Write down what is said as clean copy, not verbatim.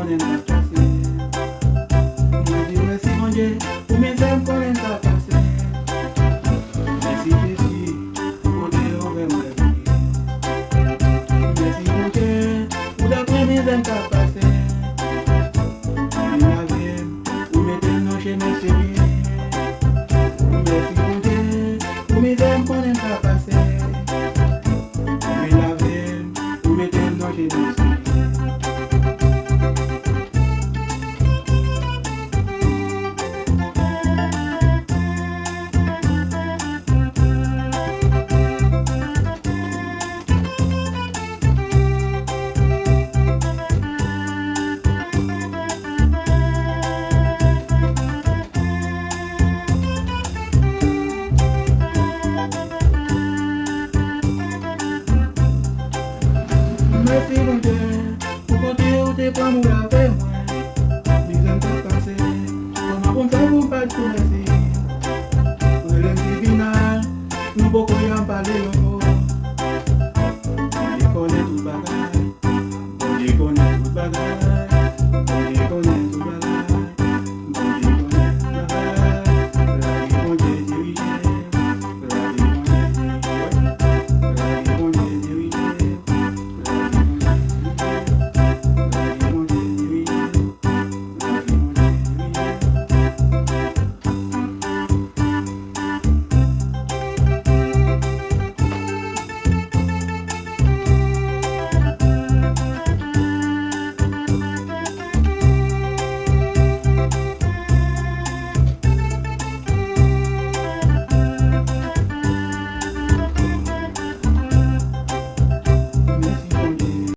konen ka pase. Mwen di mersi mon Dieu, pou mes âmes konen ka pase. Merci Jésus, pou kote yo ven mwen vive. Merci mon Dieu, pou dapre mes âmes ka pase. Puis la vie, pou meten nou chez mes seigneurs. Merci mon Dieu, pou mes âmes konen ka pase. Puis la vie, pou meten nou chez mes seigneurs. Merci mon Dieu, pour compter où t'es pas mon